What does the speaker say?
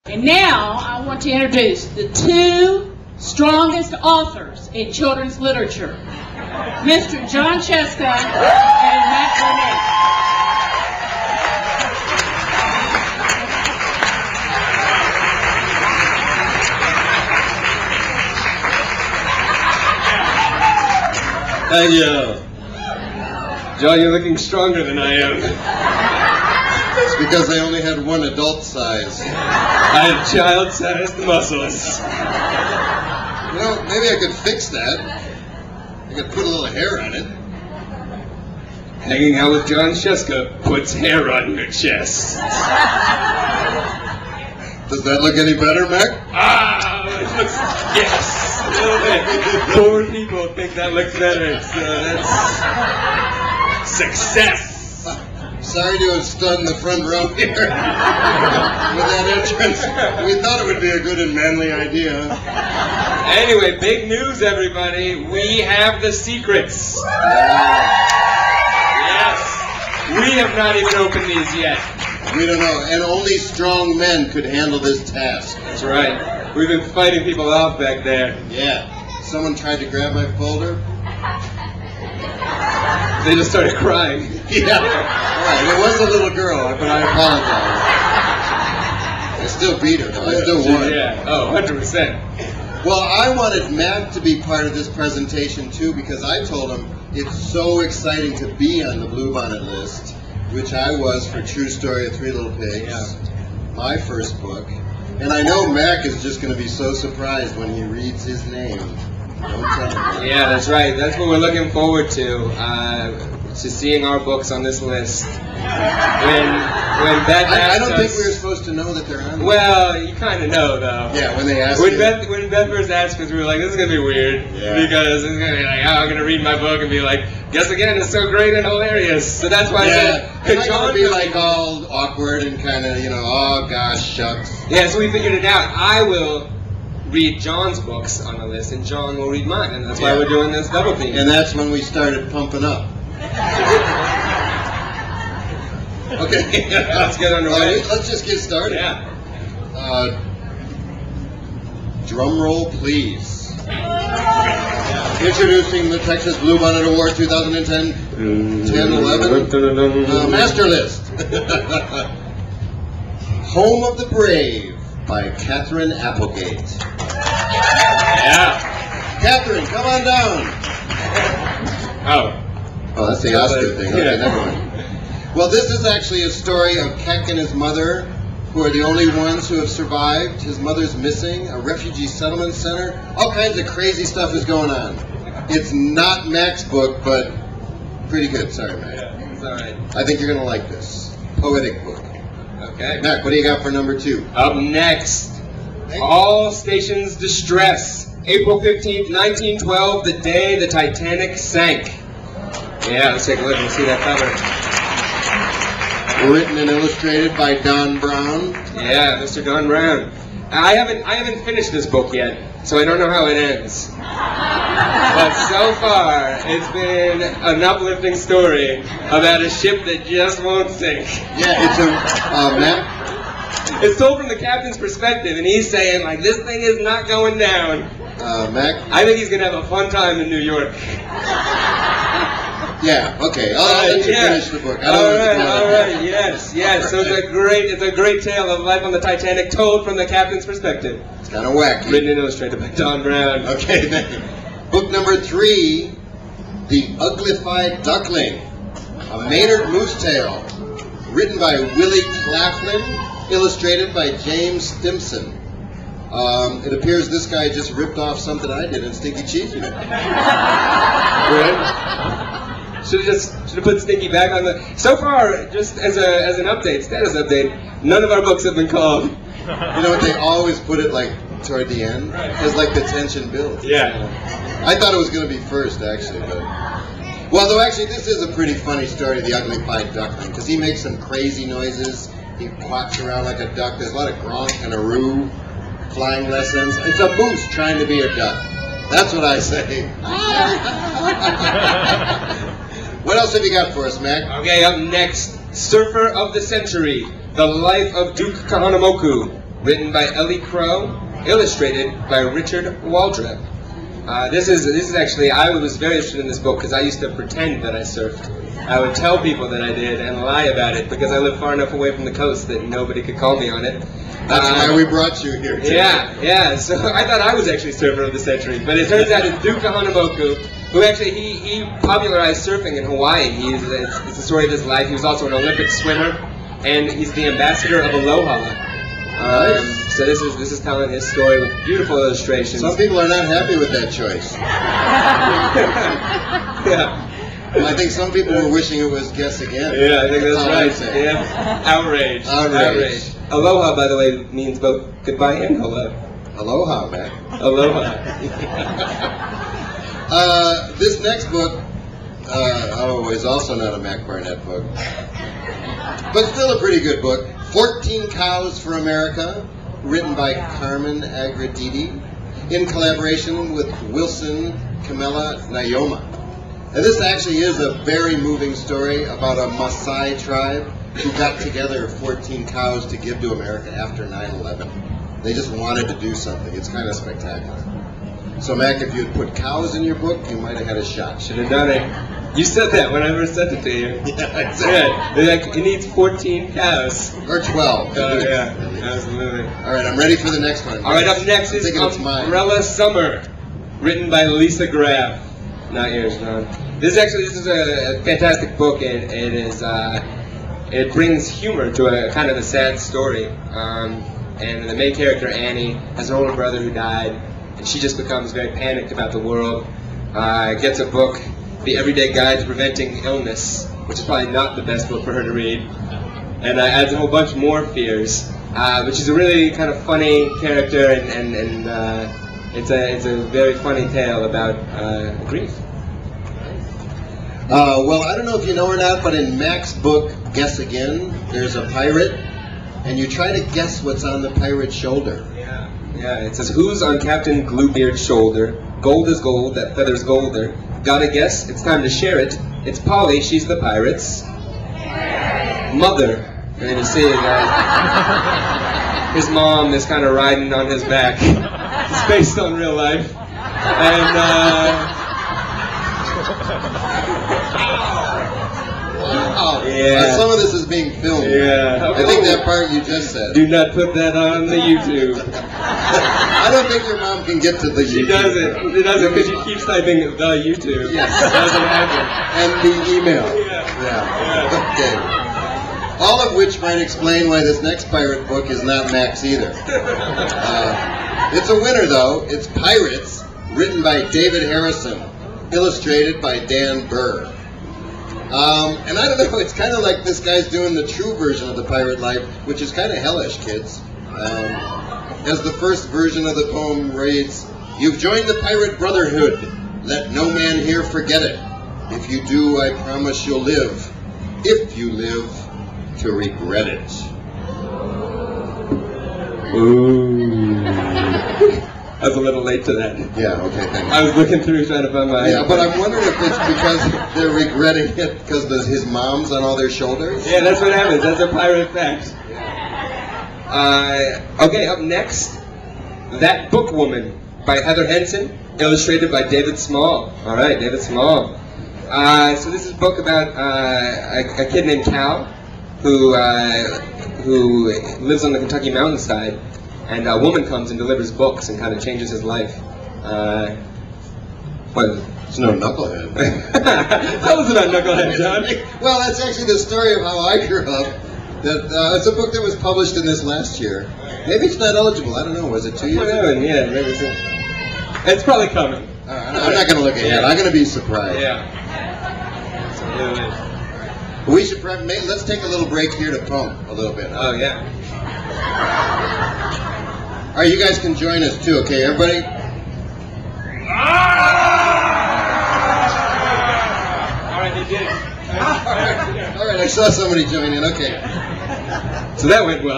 And now I want to introduce the two strongest authors in children's literature, Mr. Jon Scieszka and Matt Barnett. Thank you. John, you're looking stronger than I am. It's because I only had one adult size. I have child-sized muscles. You know, maybe I could fix that. I could put a little hair on it. Hanging out with Jon Scieszka puts hair on your chest. Does that look any better, Mac? Ah, it looks, yes, a little bit. Poor people think that looks better, so that's success. Sorry to have stunned the front row here with that entrance. We thought it would be a good and manly idea. Anyway, big news, everybody. We have the secrets. Yes. We have not even opened these yet. We don't know, and only strong men could handle this task. That's right. We've been fighting people off back there. Yeah. Someone tried to grab my folder. They just started crying. Yeah. All right. It was a little girl, but I apologize. I still beat her, though. I still won. Yeah. Oh, 100%. Well, I wanted Matt to be part of this presentation, too, because I told him it's so exciting to be on the Bluebonnet list, which I was for True Story of Three Little Pigs, my first book. And I know Mac is just going to be so surprised when he reads his name. Don't tell him. Yeah, that's right. That's what we're looking forward to seeing our books on this list. When Beth asked I don't think us, we were supposed to know that they're on there. Well, you kind of know, though. Yeah, when they asked when Beth first asked us, we were like, this is going to be weird. Yeah. Because it's going to be like, oh, I'm going to read my book and be like, guess again, it's so great and hilarious. So that's why I said, could John be like all awkward and kind of, you know, oh gosh, shucks. Yeah, so we figured it out. I will read John's books on the list, and John will read mine, and that's why we're doing this double theme. And that's when we started pumping up. Okay, let's get underway. Let's just get started. Yeah. Drum roll, please. Introducing the Texas Bluebonnet Award 2010, 10-11 Master List. Home of the Brave by Catherine Applegate. Yeah. Catherine, come on down. Oh, that's the Oscar thing. Okay, never mind. Well, this is actually a story of Keck and his mother, who are the only ones who have survived. His mother's missing, a refugee settlement center. All kinds of crazy stuff is going on. It's not Mac's book, but pretty good. Sorry, Mac. Yeah, it's all right. I think you're going to like this. Poetic book. Okay. Mac, what do you got for number 2? Up next, All Stations Distress, April 15th, 1912, the day the Titanic sank. Yeah, let's take a look and see that cover. Written and illustrated by Don Brown. Yeah, Mr. Don Brown. I haven't finished this book yet, so I don't know how it ends. But so far, it's been an uplifting story about a ship that just won't sink. Yeah, it's a map. It's told from the captain's perspective, and he's saying, like, this thing is not going down. Mac? I think he's going to have a fun time in New York. Yeah, okay. I'll let you finish the book. I don't all right, yes. So it's a great tale of life on the Titanic, told from the captain's perspective. It's kind of wacky. Written and illustrated by Don Brown. Okay, then. Book number 3, The Uglified Duckling, a Maynard Moose Tale, written by Willie Claflin, illustrated by James Stimson. It appears this guy just ripped off something I did in Stinky Cheese Unit. Right? Should have put Stinky back on the. So far, just as an update, status update, none of our books have been called. You know what? They always put it like toward the end, because like the tension builds. Yeah. I thought it was going to be first, actually, but. Well, though actually, this is a pretty funny story, The Uglified Duckling, because he makes some crazy noises. He quacks around like a duck. There's a lot of gronk and a roo, flying lessons. It's a moose trying to be a duck. That's what I say. What else have you got for us, Mac? Okay, up next, Surfer of the Century, The Life of Duke Kahanamoku, written by Ellie Crow, illustrated by Richard Waldrop. This is actually, I was very interested in this book because I used to pretend that I surfed. I would tell people that I did and lie about it because I lived far enough away from the coast that nobody could call me on it. That's why we brought you here today. Yeah. So I thought I was actually surfer of the century, but it turns out it's Duke Kahanamoku, who actually he popularized surfing in Hawaii. It's the story of his life. He was also an Olympic swimmer, and he's the ambassador of Aloha. So this is telling his story with beautiful illustrations. Some people are not happy with that choice. Yeah. Well, I think some people were wishing it was Guess Again. Yeah, I think that's right. Yeah. Outrage. Aloha, by the way, means both goodbye and hello. Aloha, man. Aloha. This next book, is also not a Mac Barnett book, but still a pretty good book. 14 Cows for America, written by Carmen Agrediti, in collaboration with Wilson Kamela Nyoma. And this actually is a very moving story about a Maasai tribe who got together 14 cows to give to America after 9/11. They just wanted to do something. It's kind of spectacular. So, Mac, if you had put cows in your book, you might have had a shot. Should have done it. You said that when I first sent it to you. Yeah, exactly. Like, it needs 14 cows. Or 12. Oh, yeah, absolutely. All right, I'm ready for the next one. All right, up next is Umbrella Summer, written by Lisa Graff. Not yours, John. This is a fantastic book. It brings humor to a kind of a sad story. And the main character, Annie, has an older brother who died, and she just becomes very panicked about the world. Gets a book, The Everyday Guide to Preventing Illness, which is probably not the best book for her to read, and adds a whole bunch more fears. But she's a really kind of funny character, and it's a very funny tale about grief. Well, I don't know if you know or not, but in Mac's book, Guess Again, there's a pirate, and you try to guess what's on the pirate's shoulder. Yeah, it says, who's on Captain Bluebeard's shoulder? Gold is gold, that feather's golder. Gotta guess, it's time to share it. It's Polly, she's the pirate's mother. And then you see his mom is kind of riding on his back. It's based on real life. And, yeah. Some of this is being filmed. Yeah. I think that part you just said. Do not put that on the YouTube. I don't think your mom can get to the YouTube. She doesn't. She doesn't because she keeps typing the YouTube. Yes. It doesn't happen. And the email. Yeah. Okay. All of which might explain why this next pirate book is not Mac's either. It's a winner though. It's Pirates, written by David Harrison, illustrated by Dan Burr. And I don't know, it's kind of like this guy's doing the true version of the pirate life, which is kind of hellish, kids. As the first version of the poem reads, "You've joined the pirate brotherhood. Let no man here forget it. If you do, I promise you'll live. If you live, to regret it." Ooh. I was a little late to that. Yeah, okay, thanks. I was looking through trying to find my... Yeah, but I'm wondering if it's because they're regretting it because his mom's on all their shoulders? Yeah, that's what happens. That's a pirate fact. Okay, up next, That Book Woman by Heather Henson, illustrated by David Small. All right, David Small. So this is a book about a kid named Cal who lives on the Kentucky mountainside. And a woman comes and delivers books and kind of changes his life. What? It's no knucklehead. Tell us about Knucklehead, John. Well, that's actually the story of how I grew up. It's a book that was published in this last year. Maybe it's not eligible. I don't know. Was it 2 years ago? Yeah, maybe it's probably coming. I'm not going to look ahead. I'm going to be surprised. Yeah. We should let's take a little break here to pump a little bit. Oh, yeah. All right, you guys can join us too, okay, everybody? All right, they did it. All right, I saw somebody join in, okay. So that went well.